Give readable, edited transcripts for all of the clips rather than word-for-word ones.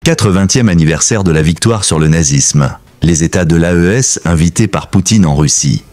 80e anniversaire de la victoire sur le nazisme. Les États de l'AES invités par Poutine en Russie.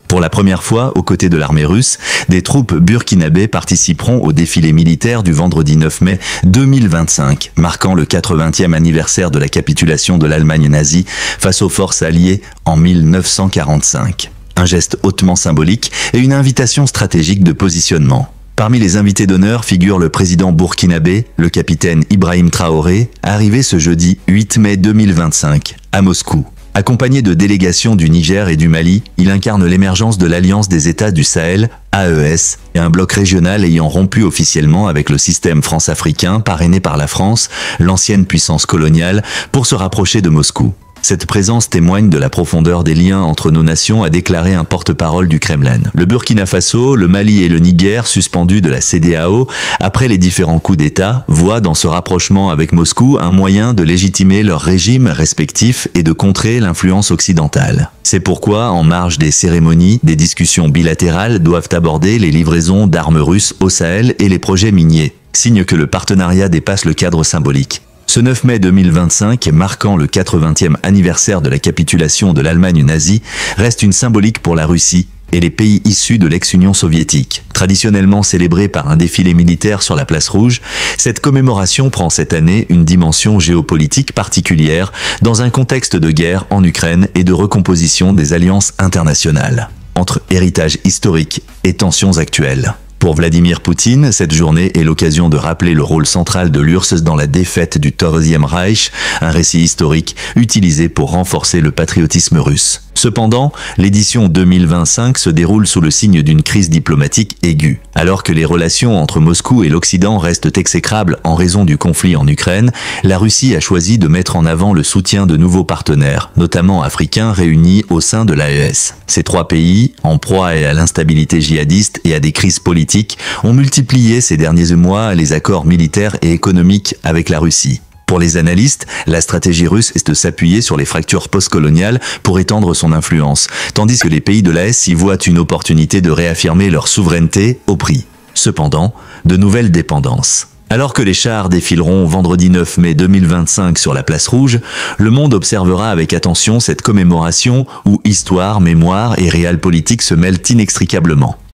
Pour la première fois, aux côtés de l'armée russe, des troupes burkinabées participeront au défilé militaire du vendredi 9 mai 2025, marquant le 80e anniversaire de la capitulation de l'Allemagne nazie face aux forces alliées en 1945. Un geste hautement symbolique et une invitation stratégique de positionnement. Parmi les invités d'honneur figure le président burkinabé, le capitaine Ibrahim Traoré, arrivé ce jeudi 8 mai 2025, à Moscou. Accompagné de délégations du Niger et du Mali, il incarne l'émergence de l'Alliance des États du Sahel, AES, et un bloc régional ayant rompu officiellement avec le système france-africain parrainé par la France, l'ancienne puissance coloniale, pour se rapprocher de Moscou. Cette présence témoigne de la profondeur des liens entre nos nations, a déclaré un porte-parole du Kremlin. Le Burkina Faso, le Mali et le Niger, suspendus de la CEDEAO après les différents coups d'État, voient dans ce rapprochement avec Moscou un moyen de légitimer leurs régimes respectifs et de contrer l'influence occidentale. C'est pourquoi, en marge des cérémonies, des discussions bilatérales doivent aborder les livraisons d'armes russes au Sahel et les projets miniers, signe que le partenariat dépasse le cadre symbolique. Ce 9 mai 2025, marquant le 80e anniversaire de la capitulation de l'Allemagne nazie, reste une symbolique pour la Russie et les pays issus de l'ex-Union soviétique. Traditionnellement célébrée par un défilé militaire sur la place Rouge, cette commémoration prend cette année une dimension géopolitique particulière dans un contexte de guerre en Ukraine et de recomposition des alliances internationales, entre héritage historique et tensions actuelles. Pour Vladimir Poutine, cette journée est l'occasion de rappeler le rôle central de l'URSS dans la défaite du Troisième Reich, un récit historique utilisé pour renforcer le patriotisme russe. Cependant, l'édition 2025 se déroule sous le signe d'une crise diplomatique aiguë. Alors que les relations entre Moscou et l'Occident restent exécrables en raison du conflit en Ukraine, la Russie a choisi de mettre en avant le soutien de nouveaux partenaires, notamment africains réunis au sein de l'AES. Ces trois pays, en proie à l'instabilité djihadiste et à des crises politiques, ont multiplié ces derniers mois les accords militaires et économiques avec la Russie. Pour les analystes, la stratégie russe est de s'appuyer sur les fractures postcoloniales pour étendre son influence, tandis que les pays de l'AES y voient une opportunité de réaffirmer leur souveraineté au prix, cependant, de nouvelles dépendances. Alors que les chars défileront vendredi 9 mai 2025 sur la place Rouge, le monde observera avec attention cette commémoration où histoire, mémoire et réel politique se mêlent inextricablement.